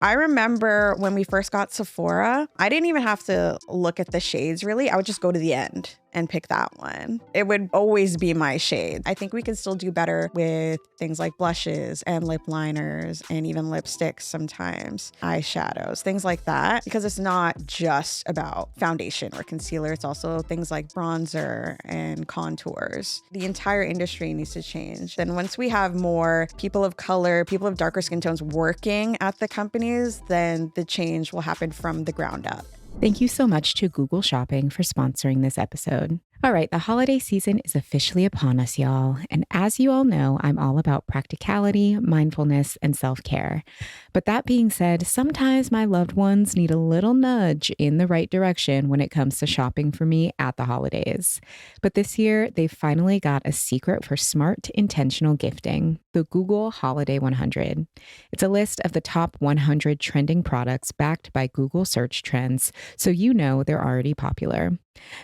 I remember when we first got Sephora, I didn't even have to look at the shades really. I would just go to the end and pick that one. It would always be my shade. I think we can still do better with things like blushes and lip liners and even lipsticks sometimes, eyeshadows, things like that, because it's not just about foundation or concealer. It's also things like bronzer and contours. The entire industry needs to change. And once we have more people of color, people of darker skin tones working at the companies, then the change will happen from the ground up. Thank you so much to Google Shopping for sponsoring this episode. All right, the holiday season is officially upon us, y'all. And as you all know, I'm all about practicality, mindfulness, and self-care. But that being said, sometimes my loved ones need a little nudge in the right direction when it comes to shopping for me at the holidays. But this year, they finally got a secret for smart, intentional gifting, the Google Holiday 100. It's a list of the top 100 trending products backed by Google search trends, so you know they're already popular.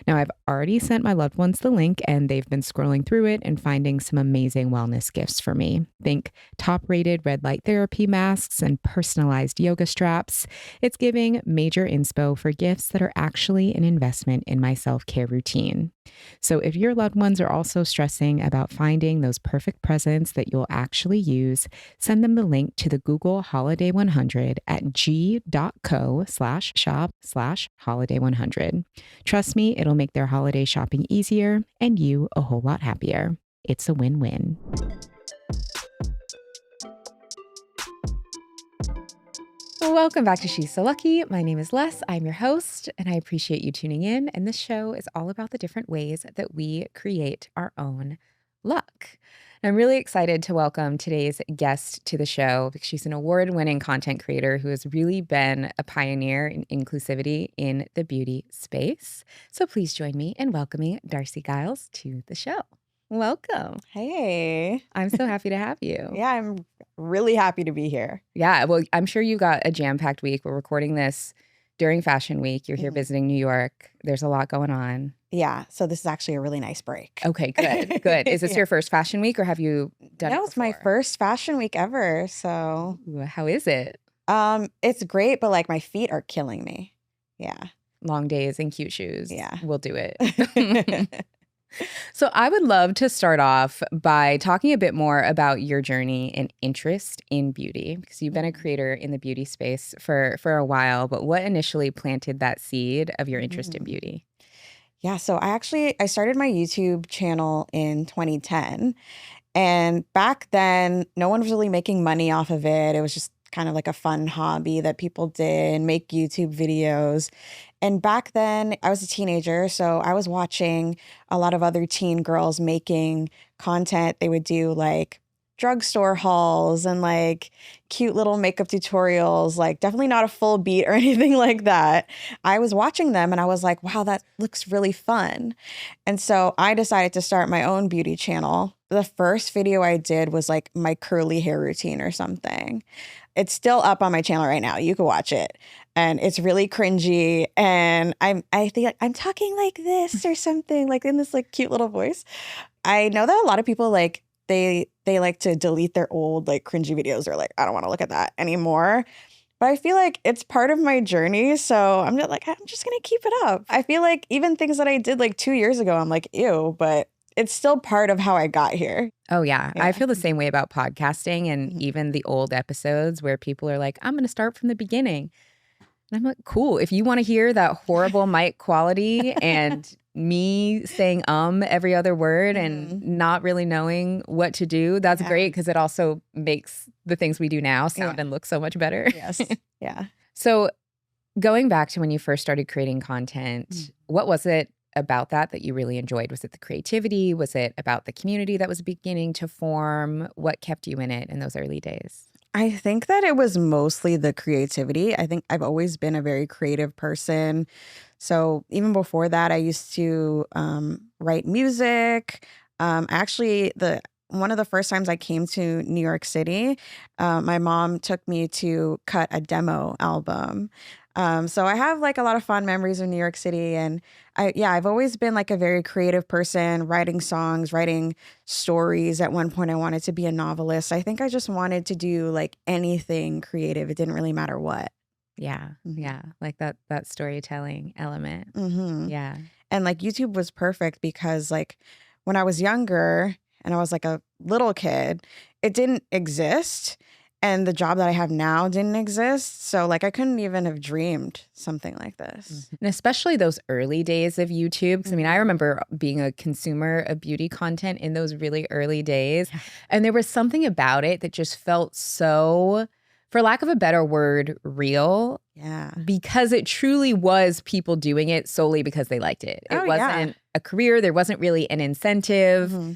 Now, I've already sent my loved ones the link and they've been scrolling through it and finding some amazing wellness gifts for me. Think top-rated red light therapy masks and personalized yoga straps. It's giving major inspo for gifts that are actually an investment in my self-care routine. So if your loved ones are also stressing about finding those perfect presents that you'll actually use, send them the link to the Google Holiday 100 at g.co/shop/holiday100. Trust me, it'll make their holiday shopping easier and you a whole lot happier. It's a win-win. Welcome back to She's So Lucky. My name is Les. I'm your host, and I appreciate you tuning in. And this show is all about the different ways that we create our own luck. And I'm really excited to welcome today's guest to the show because she's an award-winning content creator who has really been a pioneer in inclusivity in the beauty space. So please join me in welcoming Darcei Giles to the show. Welcome. Hey. I'm so happy to have you. Yeah, I'm really happy to be here. Yeah, well, I'm sure you got a jam-packed week. We're recording this during Fashion Week. You're here visiting New York. There's a lot going on. Yeah, so this is actually a really nice break. Okay, good, good. Is this your first Fashion Week or have you done it No, before? it's my first Fashion Week ever, so. Ooh, how is it? It's great, but like my feet are killing me. Yeah. Long days and cute shoes. Yeah. We'll do it. So I would love to start off by talking a bit more about your journey and interest in beauty, because you've been a creator in the beauty space for a while, but what initially planted that seed of your interest in beauty? Yeah, so I started my YouTube channel in 2010, and back then no one was really making money off of it. It was just kind of like a fun hobby that people did, make YouTube videos. And back then I was a teenager, so I was watching a lot of other teen girls making content. They would do like drugstore hauls and like cute little makeup tutorials, like definitely not a full beat or anything like that. I was watching them and I was like, wow, that looks really fun. And so I decided to start my own beauty channel. The first video I did was like my curly hair routine or something. It's still up on my channel right now. You can watch it. And it's really cringy. And I think like, I'm talking like this or something, like in this like cute little voice. I know that a lot of people like, they like to delete their old like cringy videos or like, I don't want to look at that anymore. But I feel like it's part of my journey. So I'm just going to keep it up. I feel like even things that I did like 2 years ago, I'm like, ew, but it's still part of how I got here. Oh, yeah. I feel the same way about podcasting and even the old episodes where people are like, I'm going to start from the beginning. And I'm like, cool. If you want to hear that horrible mic quality and me saying every other word and not really knowing what to do, that's great because it also makes the things we do now sound and look so much better. Yes. Yeah. So going back to when you first started creating content, what was it about that you really enjoyed? Was it the creativity? Was it about the community that was beginning to form? What kept you in it in those early days? I think that it was mostly the creativity. I think I've always been a very creative person. So even before that, I used to write music. Actually, one of the first times I came to New York City, my mom took me to cut a demo album. So I have like a lot of fond memories of New York City, and I've always been like a very creative person, writing songs, writing stories. At one point, I wanted to be a novelist. I think I just wanted to do like anything creative. It didn't really matter what. Yeah. Yeah. Like that storytelling element. Mm-hmm. Yeah. And like YouTube was perfect because like when I was younger and I was like a little kid, it didn't exist. And the job that I have now didn't exist. So like I couldn't even have dreamed something like this. And especially those early days of YouTube. Because I mean, I remember being a consumer of beauty content in those really early days. And there was something about it that just felt so, for lack of a better word, real. Yeah. Because it truly was people doing it solely because they liked it. It wasn't a career. There wasn't really an incentive. Mm-hmm.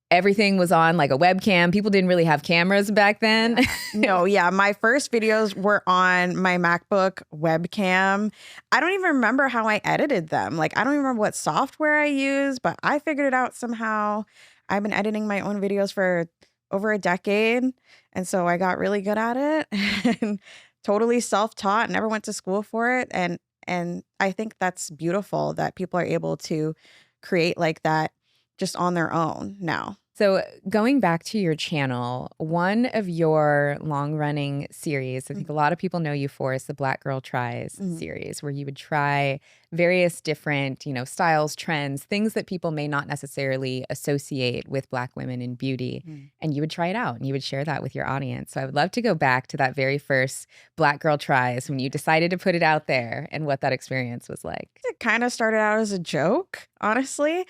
Everything was on like a webcam. People didn't really have cameras back then. No, my first videos were on my MacBook webcam. I don't even remember how I edited them. Like, I don't even remember what software I used, but I figured it out somehow. I've been editing my own videos for over a decade. And so I got really good at it and totally self-taught, never went to school for it. And I think that's beautiful that people are able to create like that just on their own now. So going back to your channel, one of your long-running series, I think a lot of people know you for, is the Black Girl Tries series, where you would try various different, styles, trends, things that people may not necessarily associate with Black women in beauty. And you would try it out and you would share that with your audience. So I would love to go back to that very first Black Girl Tries when you decided to put it out there and what that experience was like. It kind of started out as a joke, honestly.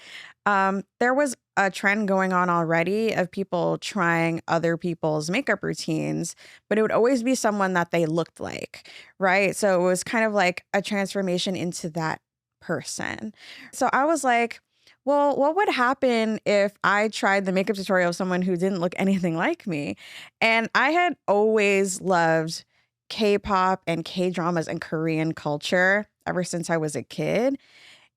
There was a trend going on already of people trying other people's makeup routines, but it would always be someone that they looked like, right? So it was kind of like a transformation into that person. So I was like, well, what would happen if I tried the makeup tutorial of someone who didn't look anything like me? And I had always loved K-pop and K-dramas and Korean culture ever since I was a kid.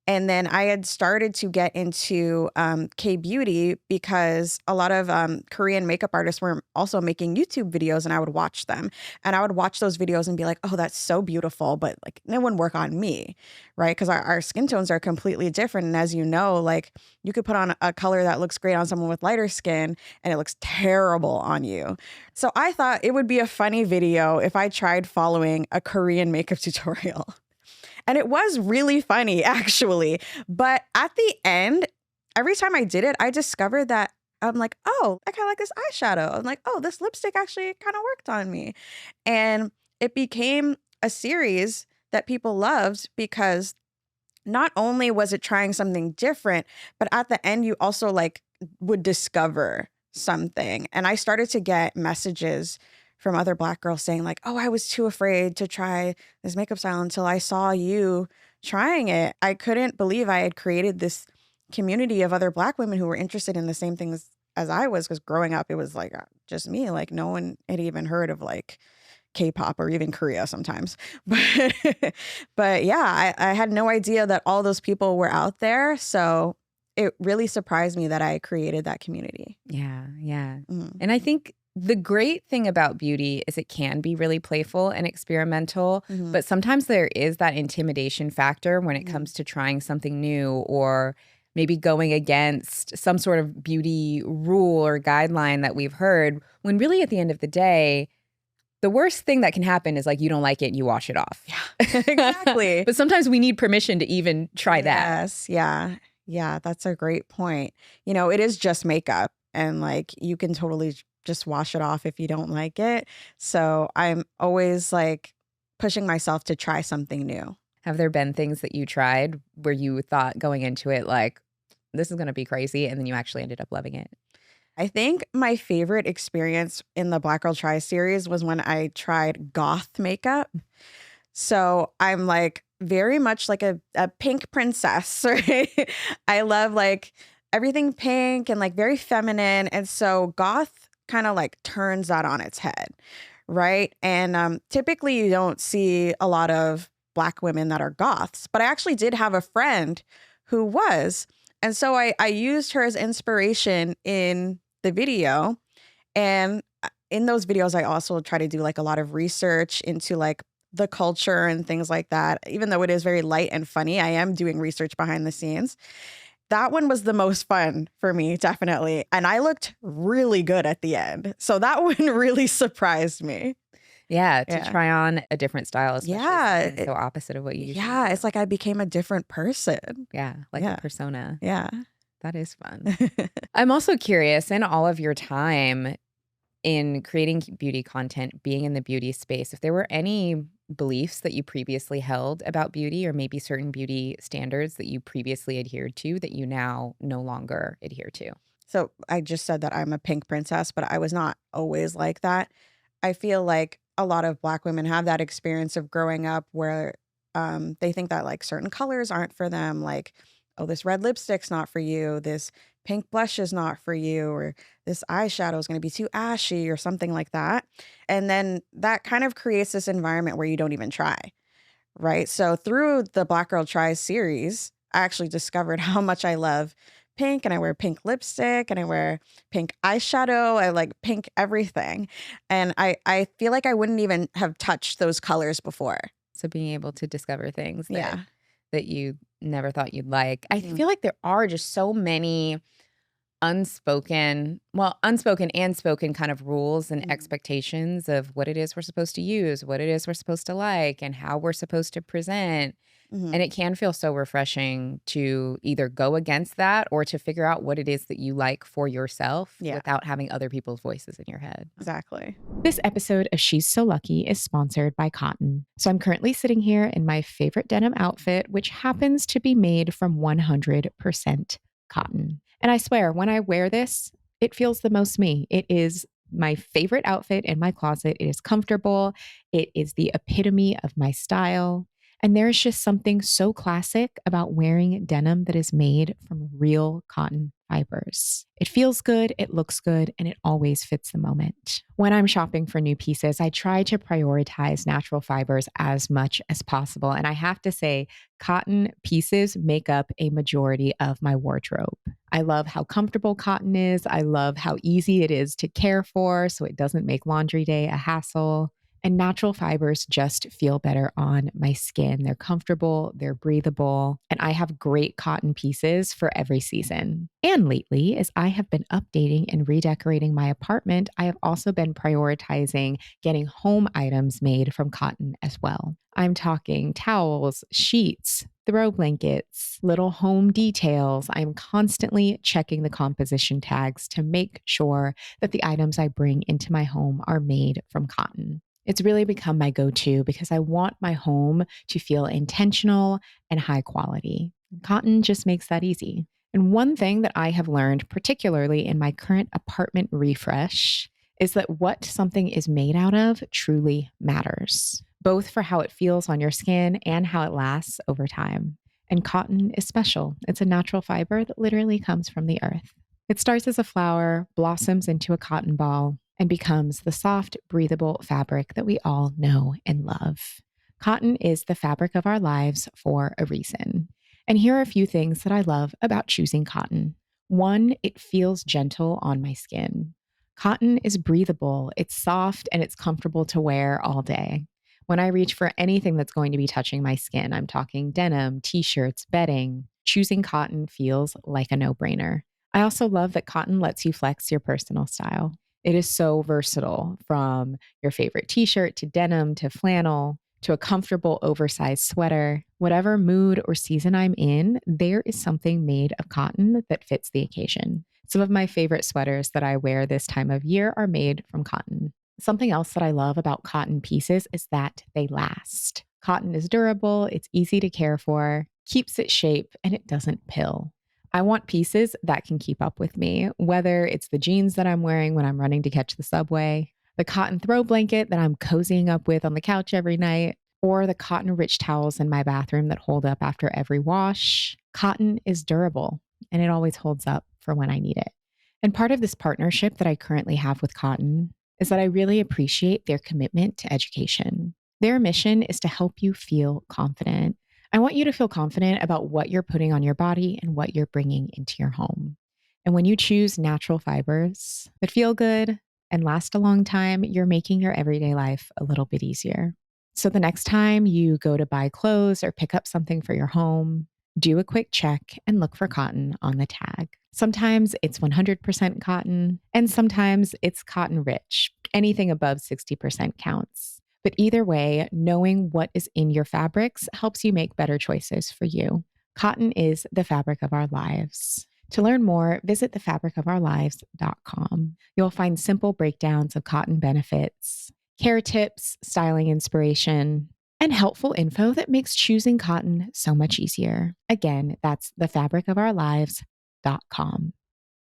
And then I had started to get into K-beauty because a lot of Korean makeup artists were also making YouTube videos, and I would watch them. And I would watch those videos and be like, oh, that's so beautiful, but like it wouldn't work on me, right? Because our skin tones are completely different. And as you know, like you could put on a color that looks great on someone with lighter skin and it looks terrible on you. So I thought it would be a funny video if I tried following a Korean makeup tutorial. And it was really funny, actually. But at the end, every time I did it, I discovered that I'm like, oh, I kind of like this eyeshadow. I'm like, oh, this lipstick actually kind of worked on me. And it became a series that people loved because not only was it trying something different, but at the end, you also like would discover something. And I started to get messages from other Black girls saying like, oh, I was too afraid to try this makeup style until I saw you trying it. I couldn't believe I had created this community of other Black women who were interested in the same things as I was, because growing up, it was like just me. Like no one had even heard of like K-pop or even Korea sometimes. But yeah, I had no idea that all those people were out there. So it really surprised me that I created that community. Yeah. And I think the great thing about beauty is it can be really playful and experimental, but sometimes there is that intimidation factor when it comes to trying something new or maybe going against some sort of beauty rule or guideline that we've heard, when really at the end of the day, the worst thing that can happen is like you don't like it and you wash it off. Yeah, exactly. But sometimes we need permission to even try that. Yes, yeah, that's a great point. It is just makeup, and like you can totally just wash it off if you don't like it. So I'm always like pushing myself to try something new. Have there been things that you tried where you thought going into it like, this is going to be crazy, and then you actually ended up loving it? I think my favorite experience in the Black Girl Try series was when I tried goth makeup. So I'm like very much like a pink princess, right? I love like everything pink and like very feminine. And so goth kind of like turns that on its head, right? And typically you don't see a lot of Black women that are goths, but I actually did have a friend who was. And so I used her as inspiration in the video. And in those videos, I also try to do like a lot of research into like the culture and things like that. Even though it is very light and funny, I am doing research behind the scenes. That one was the most fun for me, definitely. And I looked really good at the end. So that one really surprised me. Yeah, to Yeah. try on a different style, especially Yeah. something so opposite of what you usually Yeah. do. It's like I became a different person. Yeah, like a Yeah. persona. Yeah. That is fun. I'm also curious, in all of your time in creating beauty content, being in the beauty space, if there were any beliefs that you previously held about beauty or maybe certain beauty standards that you previously adhered to that you now no longer adhere to. So I just said that I'm a pink princess, but I was not always like that. I feel like a lot of Black women have that experience of growing up where they think that like certain colors aren't for them. Like, oh, this red lipstick's not for you. This pink blush is not for you. Or this eyeshadow is going to be too ashy or something like that. And then that kind of creates this environment where you don't even try. Right. So through the Black Girl Tries series, I actually discovered how much I love pink, and I wear pink lipstick and I wear pink eyeshadow. I like pink everything. And I feel like I wouldn't even have touched those colors before. So being able to discover things Yeah. that you never thought you'd like. I Mhm. feel like there are just so many unspoken and spoken kind of rules and Mhm. expectations of what it is we're supposed to use, what it is we're supposed to like, and how we're supposed to present. Mhm. And it can feel so refreshing to either go against that or to figure out what it is that you like for yourself Yeah, without having other people's voices in your head. exactly. This episode of She's So Lucky is sponsored by Cotton. So I'm currently sitting here in my favorite denim outfit, which happens to be made from 100% cotton. And I swear, when I wear this, it feels the most me. It is my favorite outfit in my closet. It is comfortable. It is the epitome of my style. And there's just something so classic about wearing denim that is made from real cotton fibers. It feels good, it looks good, and it always fits the moment. When I'm shopping for new pieces, I try to prioritize natural fibers as much as possible. And I have to say, cotton pieces make up a majority of my wardrobe. I love how comfortable cotton is. I love how easy it is to care for, so it doesn't make laundry day a hassle. And natural fibers just feel better on my skin. They're comfortable, they're breathable, and I have great cotton pieces for every season. And lately, as I have been updating and redecorating my apartment, I have also been prioritizing getting home items made from cotton as well. I'm talking towels, sheets, throw blankets, little home details. I'm constantly checking the composition tags to make sure that the items I bring into my home are made from cotton. It's really become my go to because I want my home to feel intentional and high quality. Cotton just makes that easy. And one thing that I have learned, particularly in my current apartment refresh, is that what something is made out of truly matters, both for how it feels on your skin and how it lasts over time. And cotton is special. It's a natural fiber that literally comes from the earth. It starts as a flower, blossoms into a cotton ball, and becomes the soft, breathable fabric that we all know and love. Cotton is the fabric of our lives for a reason. And here are a few things that I love about choosing cotton. One, it feels gentle on my skin. Cotton is breathable, it's soft, and it's comfortable to wear all day. When I reach for anything that's going to be touching my skin, I'm talking denim, t shirts, bedding, choosing cotton feels like a no brainer. I also love that cotton lets you flex your personal style. It is so versatile, from your favorite t shirt to denim to flannel to a comfortable oversized sweater. Whatever mood or season I'm in, there is something made of cotton that fits the occasion. Some of my favorite sweaters that I wear this time of year are made from cotton. Something else that I love about cotton pieces is that they last. Cotton is durable, it's easy to care for, keeps its shape, and it doesn't pill. I want pieces that can keep up with me, whether it's the jeans that I'm wearing when I'm running to catch the subway, the cotton throw blanket that I'm cozying up with on the couch every night, or the cotton rich towels in my bathroom that hold up after every wash. Cotton is durable and it always holds up for when I need it. And part of this partnership that I currently have with Cotton is that I really appreciate their commitment to education. Their mission is to help you feel confident. I want you to feel confident about what you're putting on your body and what you're bringing into your home. And when you choose natural fibers that feel good and last a long time, you're making your everyday life a little bit easier. So the next time you go to buy clothes or pick up something for your home, do a quick check and look for cotton on the tag. Sometimes it's 100% cotton, and sometimes it's cotton rich. Anything above 60% counts. But either way, knowing what is in your fabrics helps you make better choices for you. Cotton is the fabric of our lives. To learn more, visit thefabricofourlives.com. You'll find simple breakdowns of cotton benefits, care tips, styling inspiration, and helpful info that makes choosing cotton so much easier. Again, that's thefabricofourlives.com.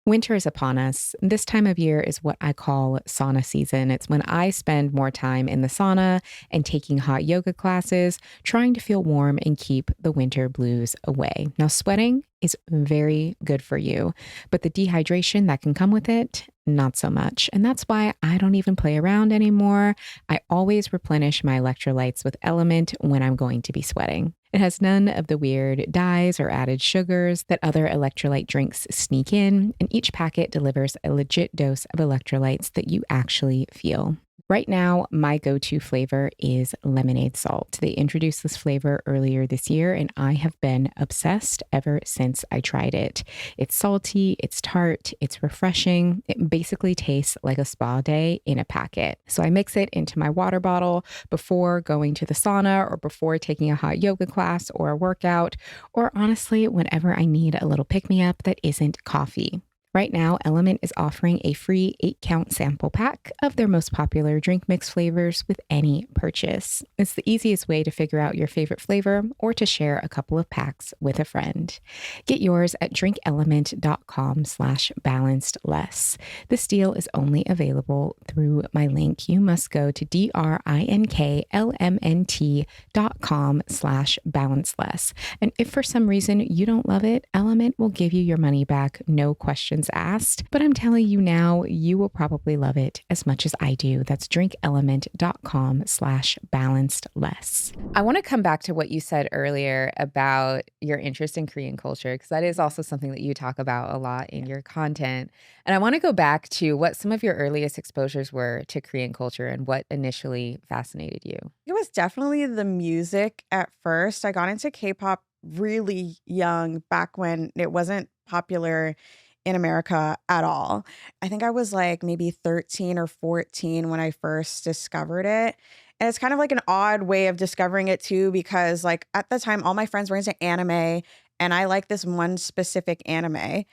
Winter is upon us. This time of year is what I call sauna season. It's when I spend more time in the sauna and taking hot yoga classes, trying to feel warm and keep the winter blues away. Now, sweating is very good for you, but the dehydration that can come with it, not so much. And that's why I don't even play around anymore. I always replenish my electrolytes with Element when I'm going to be sweating. It has none of the weird dyes or added sugars that other electrolyte drinks sneak in, and each packet delivers a legit dose of electrolytes that you actually feel. Right now, my go-to flavor is lemonade salt. They introduced this flavor earlier this year, and I have been obsessed ever since I tried it. It's salty, it's tart, it's refreshing. It basically tastes like a spa day in a packet. So I mix it into my water bottle before going to the sauna or before taking a hot yoga class or a workout, or honestly, whenever I need a little pick-me-up that isn't coffee. Right now, Element is offering a free 8-count sample pack of their most popular drink mix flavors with any purchase. It's the easiest way to figure out your favorite flavor or to share a couple of packs with a friend. Get yours at drinkelement.com/balancedless. This deal is only available through my link. You must go to drinklmnt.com/balanceless. And if for some reason you don't love it, Element will give you your money back, no questions asked. But I'm telling you now, you will probably love it as much as I do. That's drinkelement.com/balancedless. I want to come back to what you said earlier about your interest in Korean culture, because that is also something that you talk about a lot in your content. And I want to go back to what some of your earliest exposures were to Korean culture and what initially fascinated you. It was definitely the music at first. I got into K-pop really young, back when it wasn't popular in America at all. I think I was like maybe 13 or 14 when I first discovered it. And it's kind of like an odd way of discovering it too, because like at the time, all my friends were into anime and I like this one specific anime.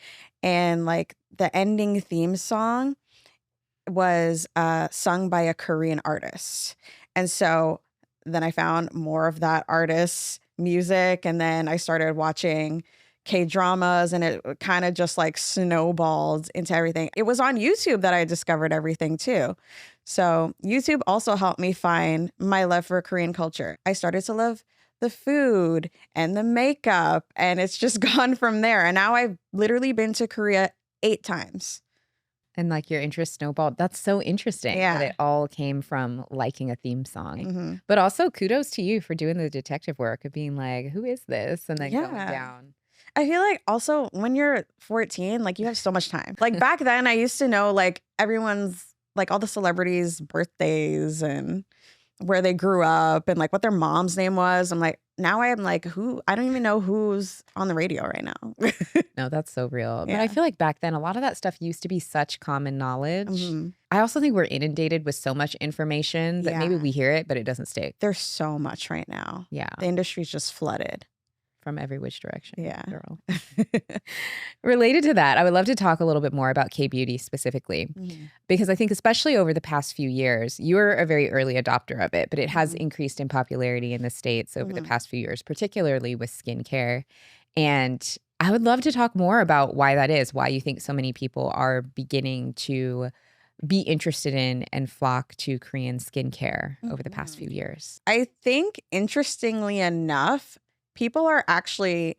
And like the ending theme song was sung by a Korean artist. And so then I found more of that artist's music, and then I started watching K-dramas, and it kind of just like snowballed into everything. It was on YouTube that I discovered everything too. So YouTube also helped me find my love for Korean culture. I started to love the food and the makeup, and it's just gone from there. And now I've literally been to Korea 8 times. And like your interest snowballed. That's so interesting that Yeah. it all came from liking a theme song. Mhm. But also kudos to you for doing the detective work of being like, who is this? And then going Yeah. down. I feel like also when you're 14, like you have so much time. Like back then, I used to know like everyone's, like all the celebrities' birthdays and where they grew up and like what their mom's name was. I'm like, now I am like, who? I don't even know who's on the radio right now. No, that's so real. But I Yeah. feel like back then, a lot of that stuff used to be such common knowledge. Mhm. I also think we're inundated with so much information that maybe Yeah. we hear it, but it doesn't stick. There's so much right now. Yeah. The industry's just flooded. From every which direction. Yeah. Girl. Related to that, I would love to talk a little bit more about K-beauty specifically, Mhm. because I think especially over the past few years, you're a very early adopter of it, but it has Mhm. increased in popularity in the States over the Mhm. past few years, particularly with skincare. And I would love to talk more about why that is, why you think so many people are beginning to be interested in and flock to Korean skincare over the past few Mhm. years. I think interestingly enough, people are actually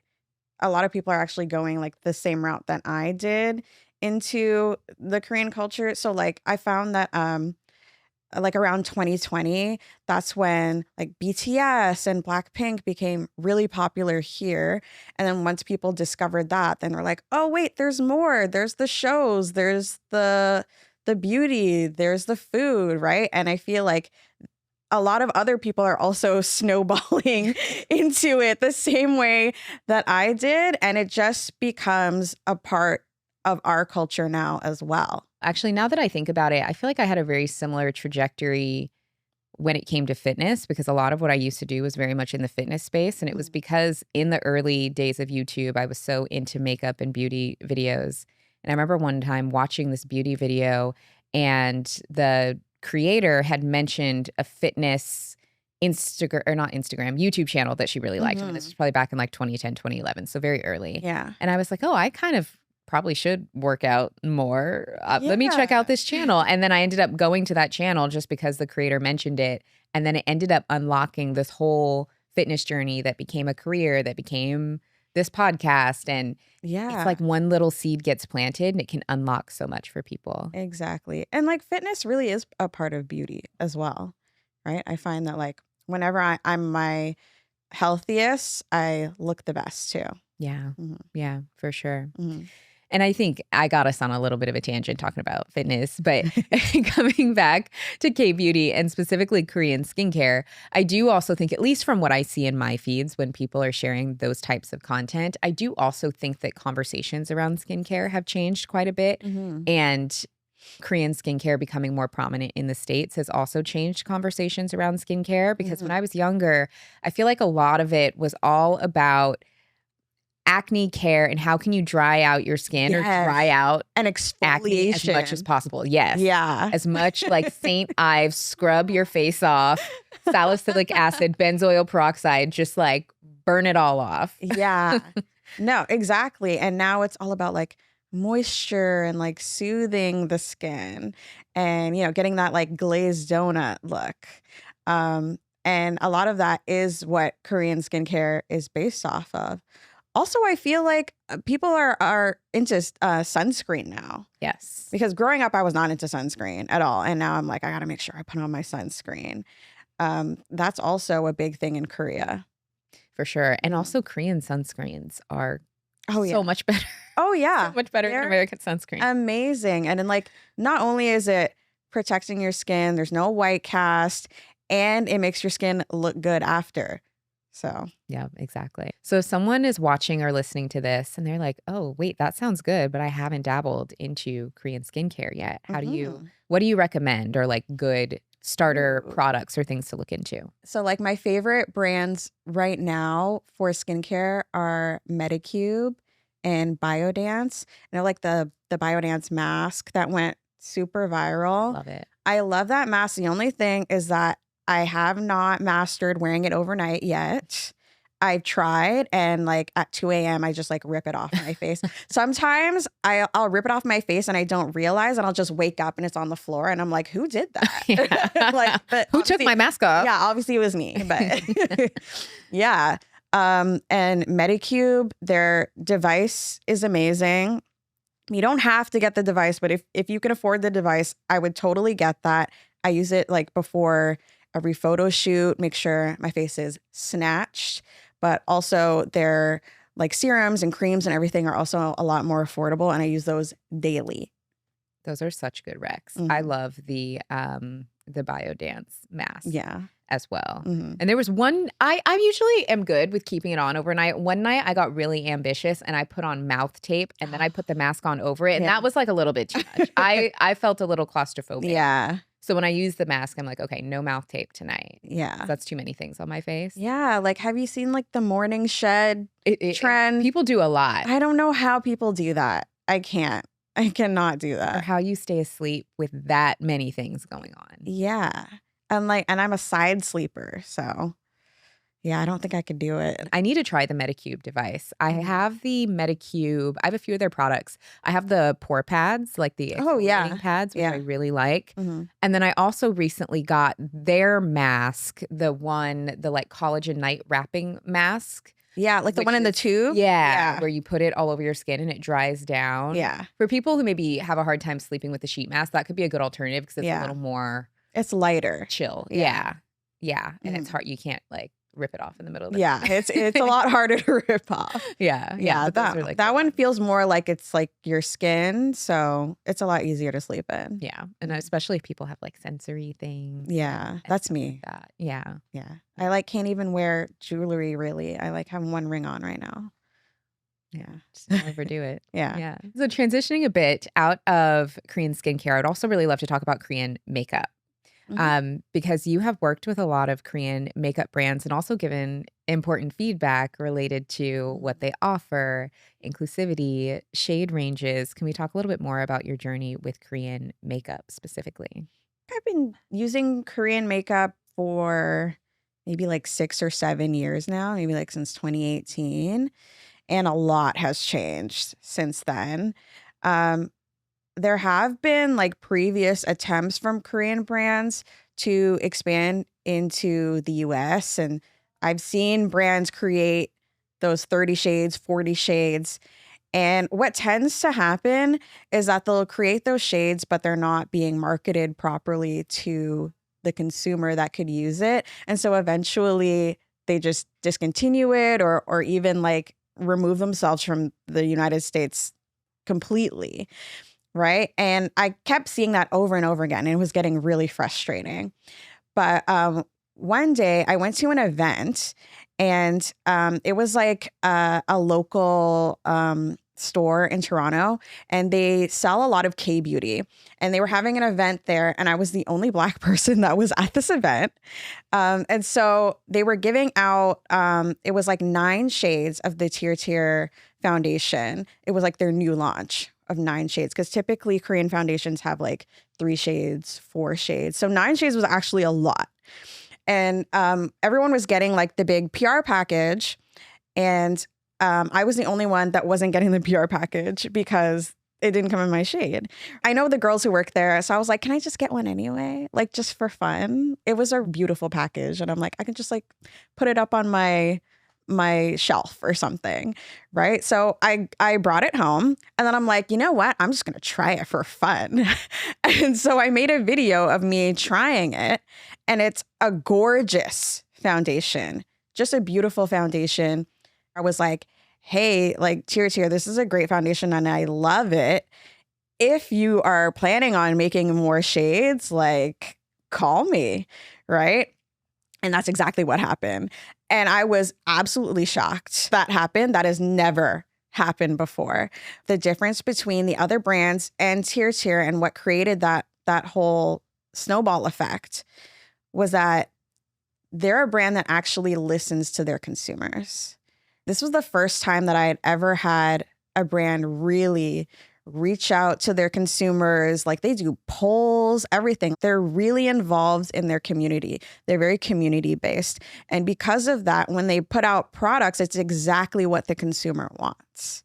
a lot of people are actually going like the same route that I did into the Korean culture. So like I found that like around 2020, that's when like BTS and Blackpink became really popular here. And then once people discovered that, then they're like, oh wait, there's more. There's the shows, there's the beauty, there's the food, right? And I feel like a lot of other people are also snowballing into it the same way that I did. And it just becomes a part of our culture now as well. Actually, now that I think about it, I feel like I had a very similar trajectory when it came to fitness, because a lot of what I used to do was very much in the fitness space. And it was because in the early days of YouTube, I was so into makeup and beauty videos. And I remember one time watching this beauty video, and the creator had mentioned a fitness Instagram, or not Instagram, YouTube channel that she really liked. I mean, this was probably back in like 2010, 2011, so very early. Yeah. And I was like, oh, I kind of probably should work out more. Let me check out this channel. And then I ended up going to that channel just because the creator mentioned it. And then it ended up unlocking this whole fitness journey that became a career, that became this podcast. And it's like one little seed gets planted and it can unlock so much for people. Exactly. And like fitness really is a part of beauty as well, right? I find that like whenever I'm my healthiest, I look the best too. Yeah. Yeah, for sure. Mm-hmm. And I think I got us on a little bit of a tangent talking about fitness, but coming back to K-beauty and specifically Korean skincare, I do also think, at least from what I see in my feeds when people are sharing those types of content, I do also think that conversations around skincare have changed quite a bit. And Korean skincare becoming more prominent in the States has also changed conversations around skincare, because when I was younger, I feel like a lot of it was all about acne care and how can you dry out your skin or dry out and acne as much as possible. Yes. Yeah. As much like St. Ives, scrub your face off, salicylic acid, benzoyl peroxide, just like burn it all off. Yeah. No, exactly. And now it's all about like moisture and like soothing the skin and, getting that like glazed donut look. And a lot of that is what Korean skincare is based off of. Also, I feel like people are into sunscreen now. Yes. Because growing up, I was not into sunscreen at all. And now I'm like, I got to make sure I put on my sunscreen. That's also a big thing in Korea. For sure. And also Korean sunscreens are so much better. Oh, yeah. So much better than American sunscreen. Amazing. And then like, not only is it protecting your skin, there's no white cast, and it makes your skin look good after. So, yeah, exactly. So if someone is watching or listening to this and they're like, oh, wait, that sounds good, but I haven't dabbled into Korean skincare yet. What do you recommend, or like good starter products or things to look into? So like my favorite brands right now for skincare are Medicube and Biodance. And I like the Biodance mask that went super viral. Love it. I love that mask. The only thing is that I have not mastered wearing it overnight yet. I've tried, and like at 2 a.m. I just like rip it off my face. Sometimes I'll rip it off my face and I don't realize, and I'll just wake up and it's on the floor and I'm like, who did that? Like, who took my mask off? Yeah, obviously it was me, but yeah. And Medicube, their device is amazing. You don't have to get the device, but if you can afford the device, I would totally get that. I use it like before every photo shoot, make sure my face is snatched, but also their like serums and creams and everything are also a lot more affordable, and I use those daily. Those are such good recs. I love the Biodance mask. Yeah. As well. And there was one, I usually am good with keeping it on overnight. One night I got really ambitious and I put on mouth tape and then I put the mask on over it. And that was like a little bit too much. I felt a little claustrophobic. Yeah. So when I use the mask, I'm like, okay, no mouth tape tonight. Yeah. That's too many things on my face. Yeah. Like, have you seen like the morning shed trend? People do a lot. I don't know how people do that. I cannot do that. Or how you stay asleep with that many things going on. Yeah. And I'm a side sleeper. So yeah, I don't think I could do it. I need to try the Medicube device. I have the Medicube. I have a few of their products. I have the pore pads, like the exfoliating pads, which I really like. And then I also recently got their mask, the like collagen night wrapping mask. Yeah, like the one in the tube? Yeah, where you put it all over your skin and it dries down. Yeah. For people who maybe have a hard time sleeping with the sheet mask, that could be a good alternative because it's a little more It's lighter. chill. Yeah. Yeah. And it's hard. You can't like rip it off in the middle of the Yeah, night. it's a lot harder to rip off. Yeah. Yeah, But those are like that the one ones. feels more like it's like your skin, so it's a lot easier to sleep in. Yeah. And especially if people have like sensory things. Yeah, and that's stuff me. Like that. Yeah. Yeah. I like can't even wear jewelry really. I like have one ring on right now. Yeah. Just don't overdo it. Yeah. Yeah. So transitioning a bit out of Korean skincare, I'd also really love to talk about Korean makeup. Because you have worked with a lot of Korean makeup brands and also given important feedback related to what they offer, inclusivity, shade ranges. Can we talk a little bit more about your journey with Korean makeup specifically? I've been using Korean makeup for maybe like 6 or 7 years now, maybe like since 2018, and a lot has changed since then. Um, there have been like previous attempts from Korean brands to expand into the US, and I've seen brands create those 30 shades, 40 shades. And what tends to happen is that they'll create those shades, but they're not being marketed properly to the consumer that could use it. And so eventually they just discontinue it or even like remove themselves from the United States completely. Right. And I kept seeing that over and over again. And it was getting really frustrating. But one day I went to an event and it was like a local store in Toronto, and they sell a lot of K-beauty, and they were having an event there, and I was the only Black person that was at this event. And so they were giving out, it was like 9 shades of the Tier foundation. It was like their new launch of 9 shades, because typically Korean foundations have like 3 shades, 4 shades. So 9 shades was actually a lot. And everyone was getting like the big PR package. And I was the only one that wasn't getting the PR package because it didn't come in my shade. I know the girls who work there. So I was like, can I just get one anyway? Like just for fun. It was a beautiful package. And I'm like, I can just like put it up on my shelf or something, right? So I brought it home, and then I'm like, you know what? I'm just gonna try it for fun. And so I made a video of me trying it, and it's a gorgeous foundation, just a beautiful foundation. I was like, hey, like Tier, this is a great foundation and I love it. If you are planning on making more shades, like call me, right? And that's exactly what happened. And I was absolutely shocked that happened. That has never happened before. The difference between the other brands and Tier and what created that whole snowball effect was that they're a brand that actually listens to their consumers. This was the first time that I had ever had a brand really reach out to their consumers. Like they do polls, everything. They're really involved in their community. They're very community based. And because of that, when they put out products, it's exactly what the consumer wants.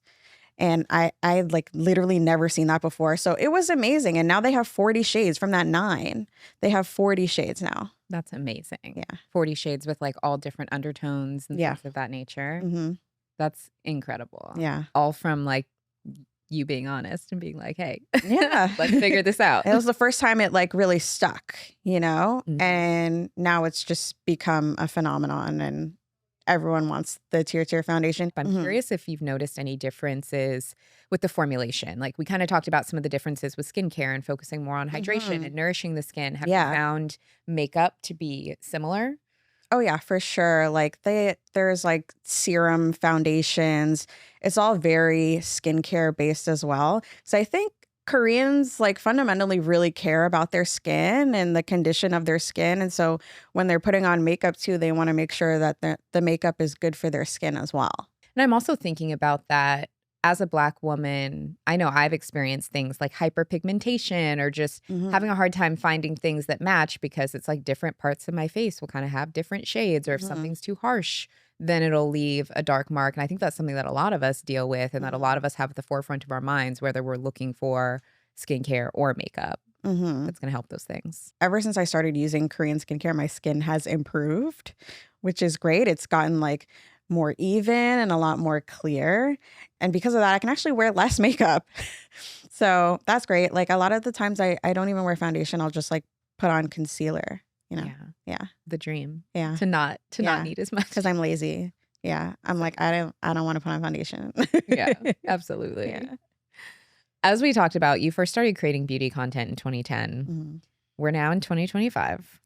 And I like literally never seen that before. So it was amazing. And now they have 40 shades from that 9. They have 40 shades now. That's amazing. Yeah. 40 shades with like all different undertones and things of that nature. Mm-hmm. That's incredible. Yeah. All from like you being honest and being like, hey, yeah, let's figure this out. It was the first time it like really stuck, you know, and now it's just become a phenomenon and everyone wants the Tier foundation. I'm curious if you've noticed any differences with the formulation. Like we kind of talked about some of the differences with skincare and focusing more on hydration and nourishing the skin. Have you found makeup to be similar? Oh yeah, for sure. Like there's like serum foundations. It's all very skincare based as well. So I think Koreans like fundamentally really care about their skin and the condition of their skin. And so when they're putting on makeup too, they want to make sure that the makeup is good for their skin as well. And I'm also thinking about that as a Black woman. I know I've experienced things like hyperpigmentation or just having a hard time finding things that match because it's like different parts of my face will kind of have different shades, or if something's too harsh, then it'll leave a dark mark. And I think that's something that a lot of us deal with and that a lot of us have at the forefront of our minds, whether we're looking for skincare or makeup. That's going to help those things. Ever since I started using Korean skincare, my skin has improved, which is great. It's gotten like more even and a lot more clear. And because of that, I can actually wear less makeup. So that's great. Like a lot of the times I don't even wear foundation. I'll just like put on concealer, you know? Yeah. Yeah. The dream. Yeah. To not need as much. Because I'm lazy. Yeah. I'm like, I don't want to put on foundation. Yeah, absolutely. Yeah. As we talked about, you first started creating beauty content in 2010. Mm-hmm. We're now in 2025.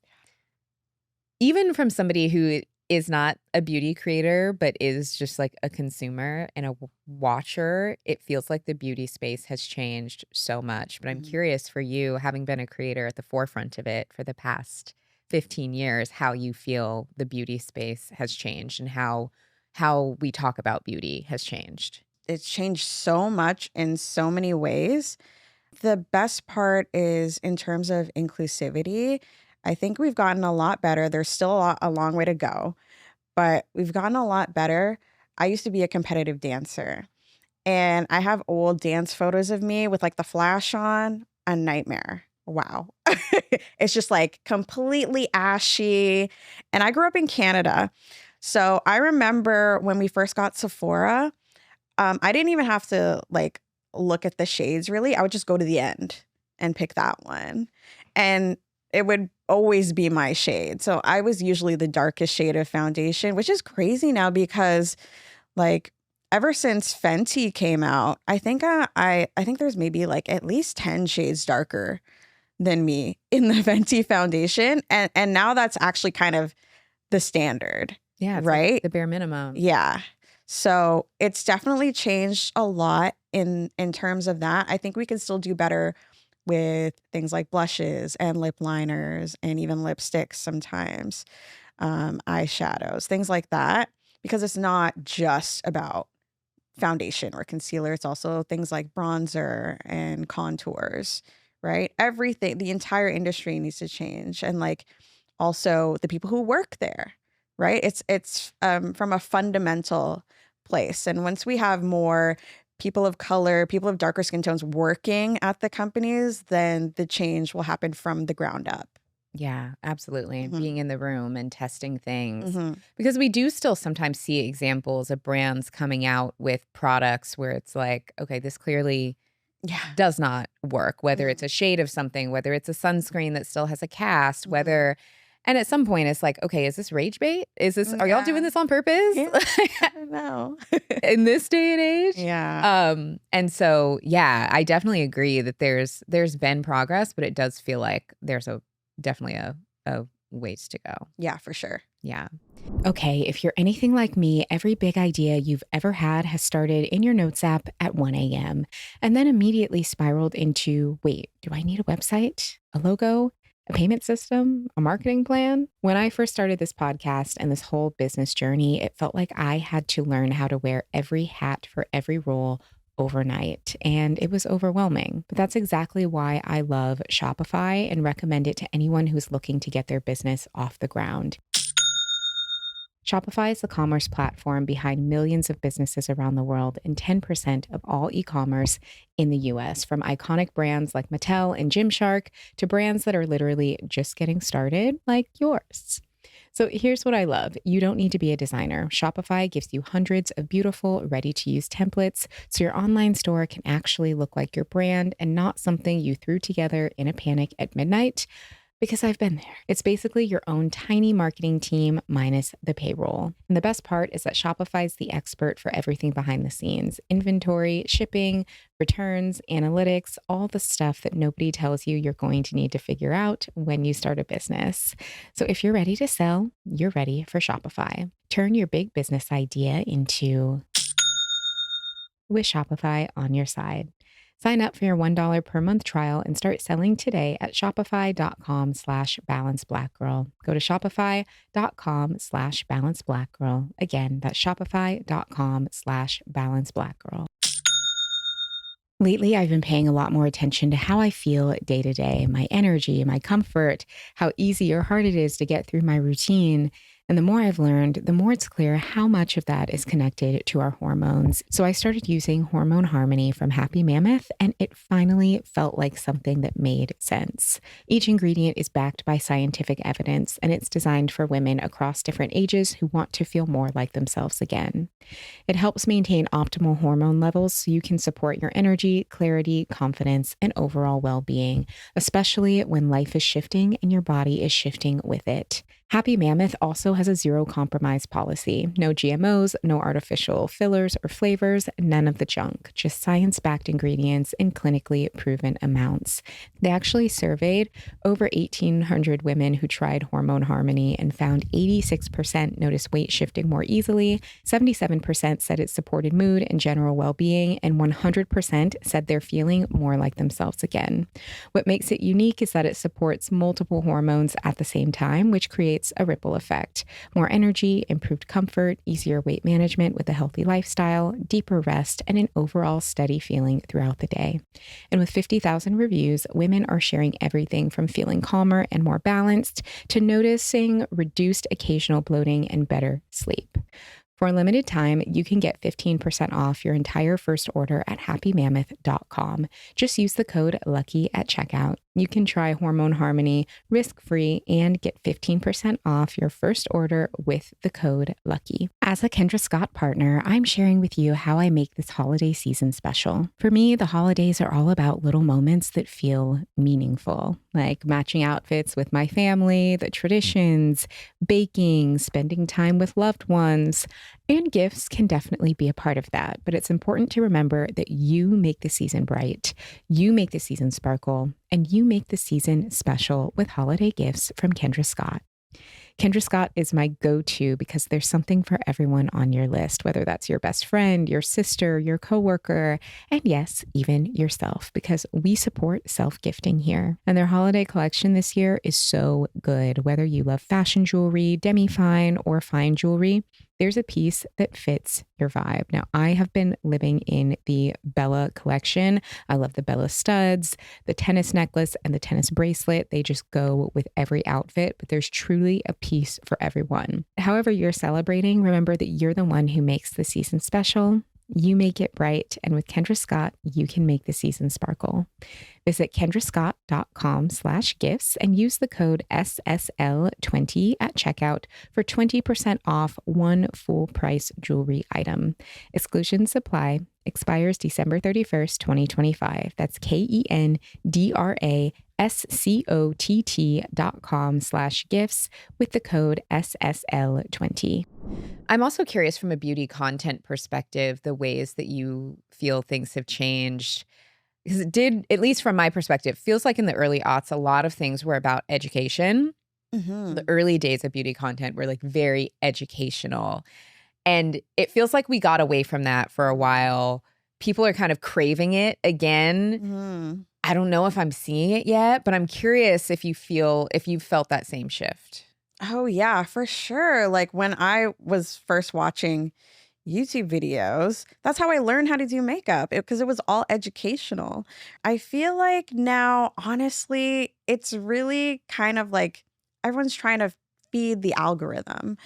Even from somebody who is not a beauty creator, but is just like a consumer and a watcher, it feels like the beauty space has changed so much. But I'm curious for you, having been a creator at the forefront of it for the past 15 years, how you feel the beauty space has changed and how we talk about beauty has changed. It's changed so much in so many ways. The best part is in terms of inclusivity, I think we've gotten a lot better. There's still a long way to go, but we've gotten a lot better. I used to be a competitive dancer, and I have old dance photos of me with like the flash on, a nightmare. Wow. It's just like completely ashy. And I grew up in Canada. So I remember when we first got Sephora, I didn't even have to like look at the shades really. I would just go to the end and pick that one. And it would always be my shade. So I was usually the darkest shade of foundation, which is crazy now because like ever since Fenty came out, I think I think there's maybe like at least 10 shades darker than me in the Fenty foundation. And now that's actually kind of the standard. Yeah, it's right? like the bare minimum. Yeah. So it's definitely changed a lot in terms of that. I think we can still do better with things like blushes and lip liners and even lipsticks sometimes, eyeshadows, things like that, because it's not just about foundation or concealer. It's also things like bronzer and contours, right? Everything, the entire industry needs to change. And like also the people who work there, right? It's from a fundamental place. And once we have more people of color, people of darker skin tones working at the companies, then the change will happen from the ground up. Yeah, absolutely. Mhm. Being in the room and testing things. Mhm. Because we do still sometimes see examples of brands coming out with products where it's like, okay, this clearly Yeah. does not work, whether Mhm. it's a shade of something, whether it's a sunscreen that still has a cast, Mhm. whether, and at some point it's like, okay, is this rage bait? Is this, are y'all doing Yeah. this on purpose? Yeah. I don't know. In this day and age? Yeah. And so, yeah, I definitely agree that there's been progress, but it does feel like there's definitely a ways to go. Yeah, for sure. Yeah. Okay, if you're anything like me, every big idea you've ever had has started in your notes app at 1 a.m. and then immediately spiraled into, wait, do I need a website, a logo, a payment system, a marketing plan? When I first started this podcast and this whole business journey, it felt like I had to learn how to wear every hat for every role overnight, and it was overwhelming. But that's exactly why I love Shopify and recommend it to anyone who's looking to get their business off the ground. Shopify is the commerce platform behind millions of businesses around the world and 10% of all e-commerce in the US, from iconic brands like Mattel and Gymshark to brands that are literally just getting started, like yours. So here's what I love. You don't need to be a designer. Shopify gives you hundreds of beautiful, ready-to-use templates, so your online store can actually look like your brand and not something you threw together in a panic at midnight. Because I've been there. It's basically your own tiny marketing team minus the payroll. And the best part is that Shopify's the expert for everything behind the scenes: inventory, shipping, returns, analytics, all the stuff that nobody tells you you're going to need to figure out when you start a business. So if you're ready to sell, you're ready for Shopify. Turn your big business idea into with Shopify on your side. Sign up for your $1 per month trial and start selling today at shopify.com/balanceblackgirl. Go to shopify.com/balanceblackgirl. Again, that's shopify.com/balanceblackgirl. Lately, I've been paying a lot more attention to how I feel day to day, my energy, my comfort, how easy or hard it is to get through my routine. And the more I've learned, the more it's clear how much of that is connected to our hormones. So I started using Hormone Harmony from Happy Mammoth, and it finally felt like something that made sense. Each ingredient is backed by scientific evidence, and it's designed for women across different ages who want to feel more like themselves again. It helps maintain optimal hormone levels so you can support your energy, clarity, confidence, and overall well being, especially when life is shifting and your body is shifting with it. Happy Mammoth also has a zero compromise policy. No GMOs, no artificial fillers or flavors, none of the junk, just science backed ingredients in clinically proven amounts. They actually surveyed over 1,800 women who tried Hormone Harmony and found 86% noticed weight shifting more easily, 77% said it supported mood and general well being, and 100% said they're feeling more like themselves again. What makes it unique is that it supports multiple hormones at the same time, which creates a ripple effect. More energy, improved comfort, easier weight management with a healthy lifestyle, deeper rest, and an overall steady feeling throughout the day. And with 50,000 reviews, women are sharing everything from feeling calmer and more balanced to noticing reduced occasional bloating and better sleep. For a limited time, you can get 15% off your entire first order at happymammoth.com. Just use the code LUCKY at checkout. You can try Hormone Harmony risk-free and get 15% off your first order with the code LUCKY. As a Kendra Scott partner, I'm sharing with you how I make this holiday season special. For me, the holidays are all about little moments that feel meaningful, like matching outfits with my family, the traditions, baking, spending time with loved ones. And gifts can definitely be a part of that, but it's important to remember that you make the season bright, you make the season sparkle, and you make the season special with holiday gifts from Kendra Scott. Kendra Scott is my go-to because there's something for everyone on your list, whether that's your best friend, your sister, your coworker, and yes, even yourself, because we support self-gifting here. And their holiday collection this year is so good. Whether you love fashion jewelry, demi-fine, or fine jewelry, there's a piece that fits your vibe. Now, I have been living in the Bella collection. I love the Bella studs, the tennis necklace, and the tennis bracelet. They just go with every outfit, but there's truly a piece for everyone. However you're celebrating, remember that you're the one who makes the season special. You make it bright, and with Kendra Scott, you can make the season sparkle. Visit kendrascott.com/gifts and use the code SSL20 at checkout for 20% off one full price jewelry item. Exclusions apply. Expires December 31st, 2025. That's KendraScott.com/gifts with the code SSL20. I'm also curious from a beauty content perspective, the ways that you feel things have changed. Because it did, at least from my perspective, feels like in the early aughts, a lot of things were about education. The early days of beauty content were like very educational. And it feels like we got away from that for a while. People are kind of craving it again. I don't know if I'm seeing it yet, but I'm curious if you felt that same shift. Oh, yeah, for sure. Like when I was first watching YouTube videos, that's how I learned how to do makeup because it was all educational. I feel like now, honestly, it's really kind of like everyone's trying to feed the algorithm,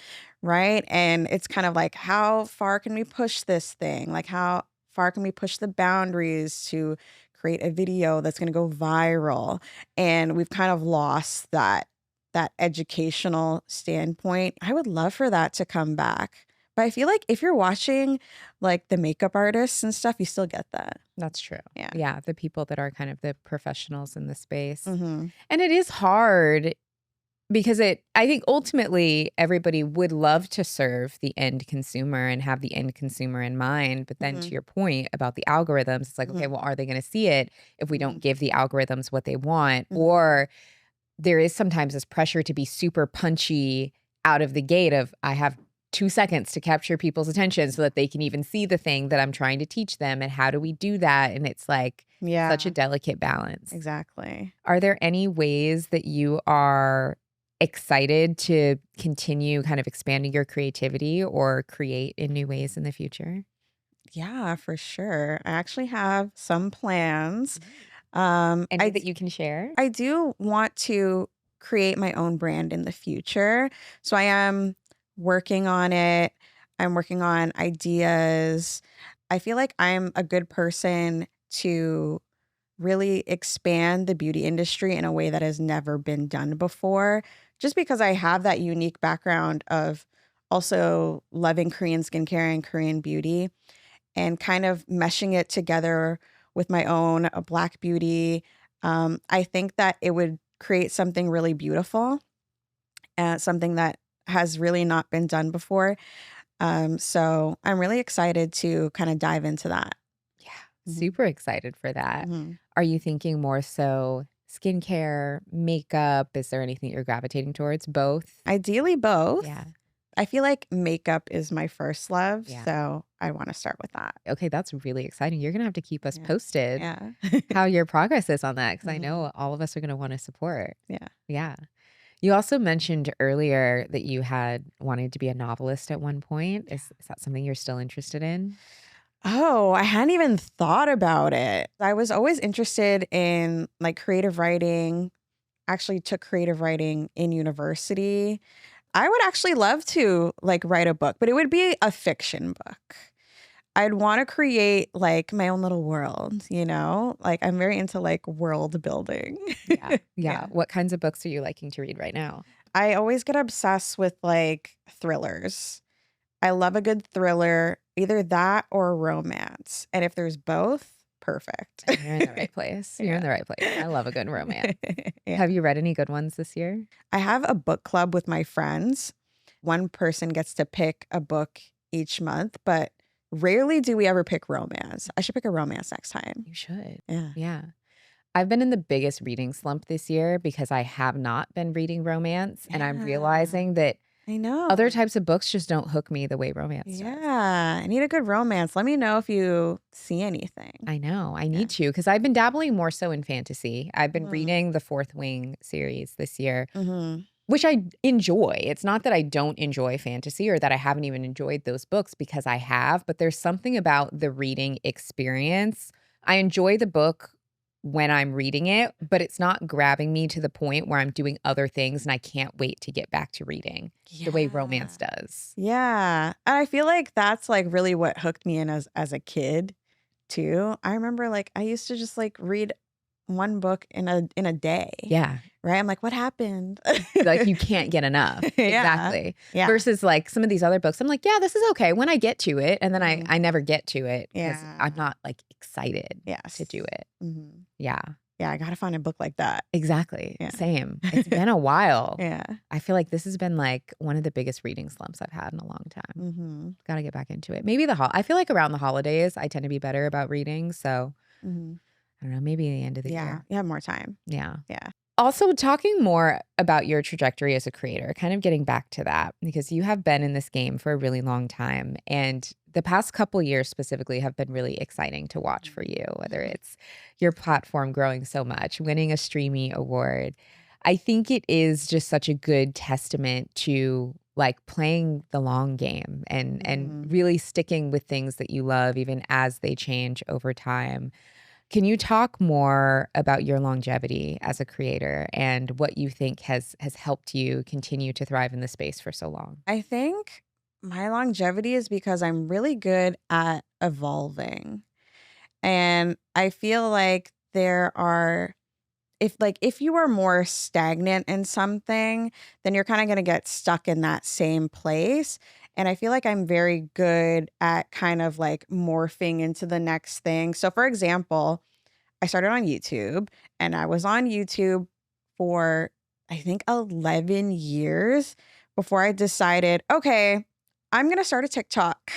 right? And it's kind of like, how far can we push this thing? Like, how far can we push the boundaries to create a video that's going to go viral? And we've kind of lost that educational standpoint. I would love for that to come back. But I feel like if you're watching like the makeup artists and stuff, you still get that. That's true. Yeah. Yeah. The people that are kind of the professionals in the space. Mm-hmm. And it is hard because I think ultimately everybody would love to serve the end consumer and have the end consumer in mind. But then to your point about the algorithms, it's like, okay, well, are they going to see it if we don't give the algorithms what they want? Or there is sometimes this pressure to be super punchy out of the gate of I have 2 seconds to capture people's attention so that they can even see the thing that I'm trying to teach them. And how do we do that? And it's like such a delicate balance. Exactly. Are there any ways that you are excited to continue kind of expanding your creativity or create in new ways in the future? Yeah, for sure. I actually have some plans. Any that you can share? I do want to create my own brand in the future. So I am working on it. I'm working on ideas. I feel like I'm a good person to really expand the beauty industry in a way that has never been done before, just because I have that unique background of also loving Korean skincare and Korean beauty and kind of meshing it together with my own Black beauty. I think that it would create something really beautiful and something that has really not been done before. So I'm really excited to kind of dive into that. Yeah, super excited for that. Mm-hmm. Are you thinking more so skincare, makeup? Is there anything you're gravitating towards? Both? Ideally, both. Yeah. I feel like makeup is my first love, Yeah. so I want to start with that. Okay, that's really exciting. You're going to have to keep us Yeah. posted Yeah. how your progress is on that because I Mhm. know all of us are going to want to support. Yeah. Yeah. You also mentioned earlier that you had wanted to be a novelist at one point. Is that something you're still interested in? Oh, I hadn't even thought about it. I was always interested in like creative writing. Actually took creative writing in university. I would actually love to like write a book, but it would be a fiction book. I'd want to create like my own little world, you know? Like I'm very into like world building. Yeah. Yeah. Yeah. What kinds of books are you liking to read right now? I always get obsessed with like thrillers. I love a good thriller, either that or romance. And if there's both, perfect. You're in the right place. You're in the right place. I love a good romance. Yeah. Have you read any good ones this year? I have a book club with my friends. One person gets to pick a book each month, but rarely do we ever pick romance. I should pick a romance next time. You should. Yeah. Yeah. I've been in the biggest reading slump this year because I have not been reading romance. And I'm Yeah. realizing that I know. other types of books just don't hook me the way romance does. Yeah. I need a good romance. Let me know if you see anything. I know. I need to because I've been dabbling more so in fantasy. I've been Mhm. reading the Fourth Wing series this year, Mhm. which I enjoy. It's not that I don't enjoy fantasy or that I haven't even enjoyed those books because I have, but there's something about the reading experience. I enjoy the book when I'm reading it, but it's not grabbing me to the point where I'm doing other things and I can't wait to get back to reading the way romance does. Yeah. And I feel like that's like really what hooked me in as a kid too. I remember like I used to just like read one book in a day. Yeah. Right? I'm like, what happened? Like you can't get enough. Yeah. Exactly. Yeah. Versus like some of these other books, I'm like, yeah, this is okay when I get to it. And then Mhm. I never get to it because I'm Yeah. not like excited Yes. to do it. Mhm. Yeah, Yeah, I gotta find a book like that. exactly. Yeah. Same. It's been a while. Yeah. I feel like this has been like one of the biggest reading slumps I've had in a long time. Mm-hmm. Got to get back into it. Maybe I feel like around the holidays, I tend to be better about reading. So Mm-hmm. I don't know, maybe the end of the Yeah. year. You have more time. Yeah. Yeah. Also, talking more about your trajectory as a creator, kind of getting back to that, because you have been in this game for a really long time. And the past couple years specifically have been really exciting to watch for you, whether it's your platform growing so much, winning a Streamy award. I think it is just such a good testament to like playing the long game and Mhm. really sticking with things that you love, even as they change over time. Can you talk more about your longevity as a creator and what you think has helped you continue to thrive in the space for so long? I think my longevity is because I'm really good at evolving. And I feel like there are if you are more stagnant in something, then you're kind of going to get stuck in that same place. And I feel like I'm very good at kind of like morphing into the next thing. So for example, I started on YouTube and I was on YouTube for I think 11 years before I decided, okay, I'm going to start a TikTok.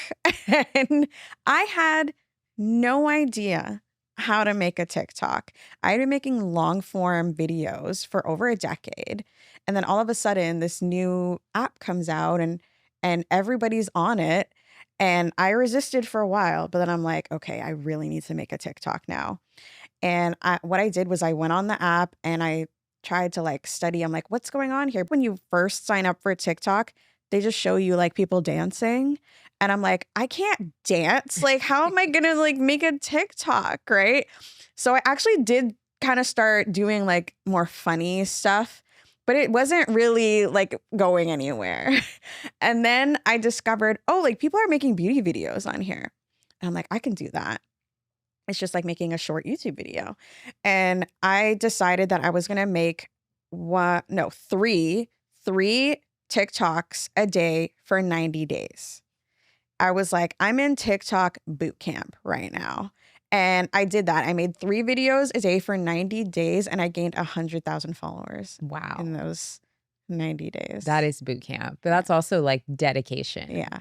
And I had no idea how to make a TikTok. I had been making long form videos for over a decade. And then all of a sudden this new app comes out and everybody's on it. And I resisted for a while, but then I'm like, okay, I really need to make a TikTok now. And what I did was I went on the app and I tried to like study. I'm like, what's going on here? When you first sign up for TikTok, they just show you like people dancing. And I'm like, I can't dance. Like, how am I going to like make a TikTok? Right. So I actually did kind of start doing like more funny stuff. but it wasn't really like going anywhere. And then I discovered, oh, like people are making beauty videos on here. And I'm like, I can do that. It's just like making a short YouTube video. And I decided that I was going to make three TikToks a day for 90 days. I was like, I'm in TikTok boot camp right now. And I did that. I made 3 videos a day for 90 days and I gained 100,000 followers Wow. in those 90 days. That is boot camp. But that's also like dedication. Yeah.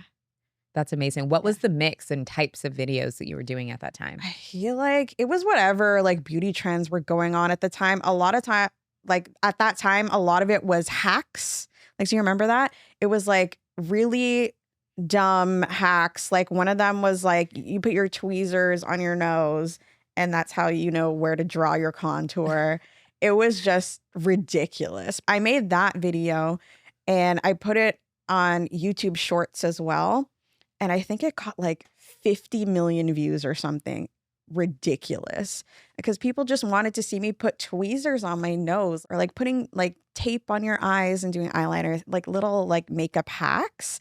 That's amazing. What was the mix and types of videos that you were doing at that time? I feel like it was whatever like beauty trends were going on at the time. A lot of time, like at that time, a lot of it was hacks. Like, so you remember that? It was like really dumb hacks. Like one of them was like you put your tweezers on your nose and that's how you know where to draw your contour. It was just ridiculous. I made that video and I put it on YouTube Shorts as well. And I think it got like 50 million views or something ridiculous because people just wanted to see me put tweezers on my nose or like putting like tape on your eyes and doing eyeliner, like little like makeup hacks.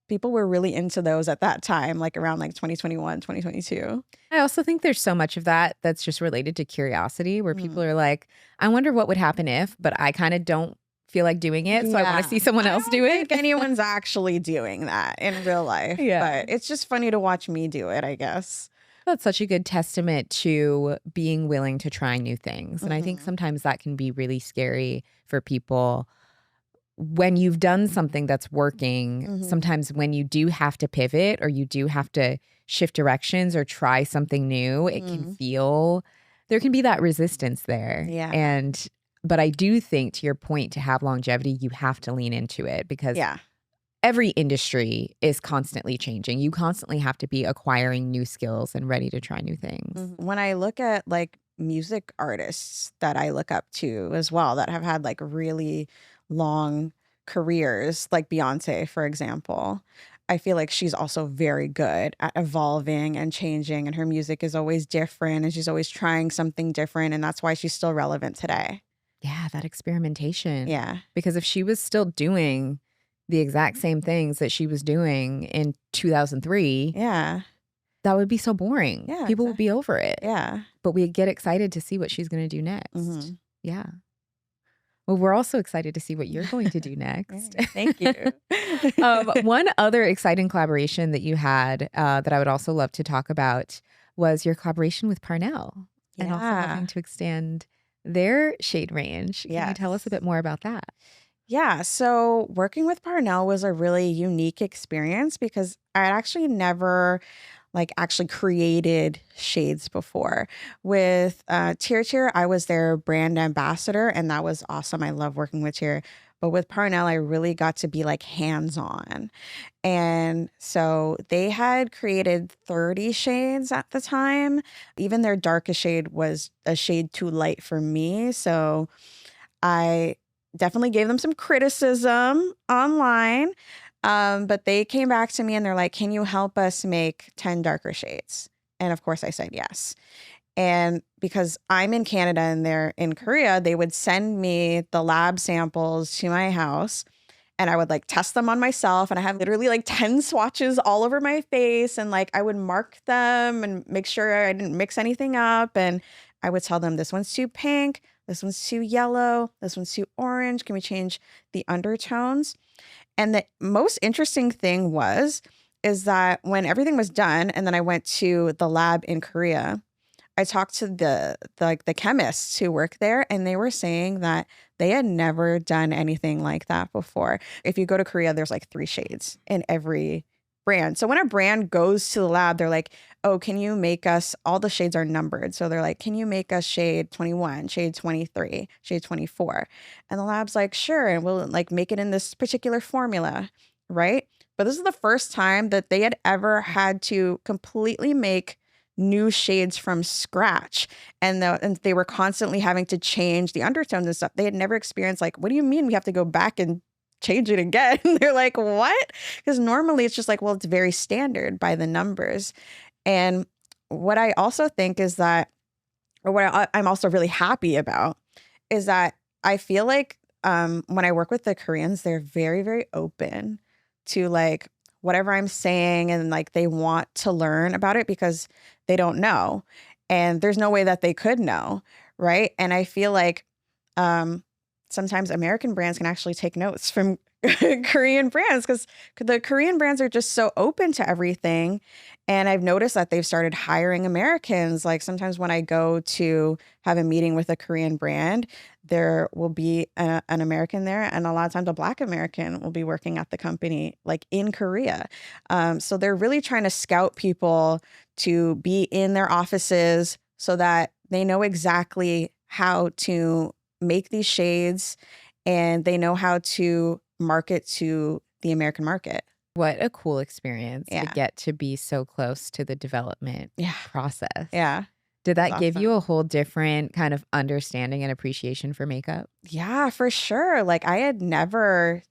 People were really into those at that time, like around like 2021, 2022. I also think there's so much of that that's just related to curiosity where people are like, I wonder what would happen if, but I kind of don't feel like doing it. So I want to see someone else do it. I don't think anyone's actually doing that in real life. Yeah. But it's just funny to watch me do it, I guess. That's such a good testament to being willing to try new things. And I think sometimes that can be really scary for people when you've done something that's working. Sometimes when you do have to pivot or you do have to shift directions or try something new, it can feel, there can be that resistance there. Yeah. But I do think, to your point, to have longevity, you have to lean into it because every industry is constantly changing. You constantly have to be acquiring new skills and ready to try new things. When I look at like music artists that I look up to as well that have had like really long careers, like Beyonce, for example, I feel like she's also very good at evolving and changing, and her music is always different and she's always trying something different. And that's why she's still relevant today. Yeah, that experimentation. Yeah. Because if she was still doing the exact same things that she was doing in 2003, that would be so boring. Yeah, people would be over it. Yeah. But we get excited to see what she's going to do next. Yeah. Well, we're also excited to see what you're going to do next. Thank you. One other exciting collaboration that you had that I would also love to talk about was your collaboration with Parnell and also having to extend their shade range. Can you tell us a bit more about that? Yeah. So working with Parnell was a really unique experience because I had actually never actually created shades before. With Tier, I was their brand ambassador and that was awesome. I love working with Tier. But with Parnell, I really got to be like hands-on. And so they had created 30 shades at the time. Even their darkest shade was a shade too light for me. So I definitely gave them some criticism online. But they came back to me and they're like, can you help us make 10 darker shades? And of course I said yes. And because I'm in Canada and they're in Korea, they would send me the lab samples to my house and I would like test them on myself. And I have literally like 10 swatches all over my face. And like I would mark them and make sure I didn't mix anything up. And I would tell them this one's too pink, this one's too yellow, this one's too orange. Can we change the undertones? And the most interesting thing is that when everything was done and then I went to the lab in Korea, I talked to the chemists who work there and they were saying that they had never done anything like that before. If you go to Korea, there's like 3 shades in every brand. So when a brand goes to the lab, they're like, oh, can you make us, all the shades are numbered. So they're like, can you make us shade 21, shade 23, shade 24? And the lab's like, sure. And we'll like make it in this particular formula, right? But this is the first time that they had ever had to completely make new shades from scratch. And they were constantly having to change the undertones and stuff. They had never experienced like, what do you mean we have to go back and change it again? They're like, what? Because normally it's just like, well, it's very standard by the numbers. And what I also think is that, or what I'm also really happy about is that I feel like when I work with the Koreans, they're very, very open to like whatever I'm saying, and like they want to learn about it because they don't know. And there's no way that they could know, right? And I feel like sometimes American brands can actually take notes from Korean brands because the Korean brands are just so open to everything. And I've noticed that they've started hiring Americans. Like sometimes when I go to have a meeting with a Korean brand, there will be an American there, and a lot of times a Black American will be working at the company, like in Korea. So they're really trying to scout people to be in their offices so that they know exactly how to make these shades and they know how to market to the American market. What a cool experience to Yeah. get to be so close to the development Yeah. process. Yeah. Did that It's give you awesome. a whole different kind of understanding and appreciation for makeup? Yeah, for sure. Like I had never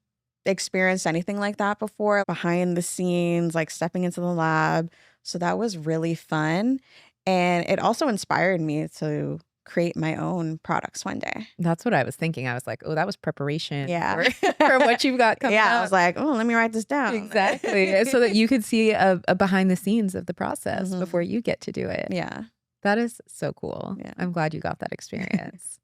experienced anything like that before, behind the scenes, like stepping into the lab. So that was really fun. And it also inspired me to create my own products one day. That's what I was thinking. I was like, oh, that was preparation Yeah. for what you've got coming Yeah, I up. was like, oh, let me write this down. Exactly. So that you could see a behind the scenes of the process Mhm. before you get to do it. Yeah. That is so cool. Yeah. I'm glad you got that experience.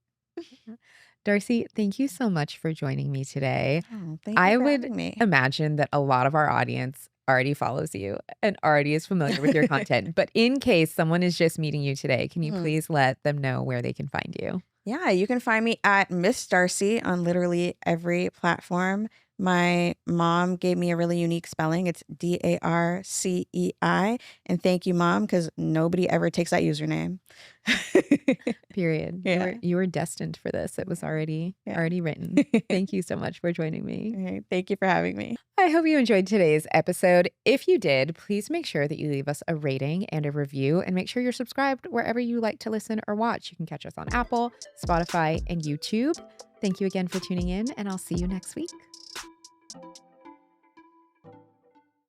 Darcey, thank you so much for joining me today. Oh, thank you I for would having me. imagine that a lot of our audience already follows you and already is familiar with your content. But in case someone is just meeting you today, can you Mhm. please let them know where they can find you? Yeah, you can find me at Miss Darcey on literally every platform. My mom gave me a really unique spelling. It's Darcei. And thank you, Mom, because nobody ever takes that username. Period. Yeah. You were destined for this. It was already Yeah. written. Thank you so much for joining me. Okay, thank you for having me. I hope you enjoyed today's episode. If you did, please make sure that you leave us a rating and a review, and make sure you're subscribed wherever you like to listen or watch. You can catch us on Apple, Spotify, and YouTube. Thank you again for tuning in, and I'll see you next week.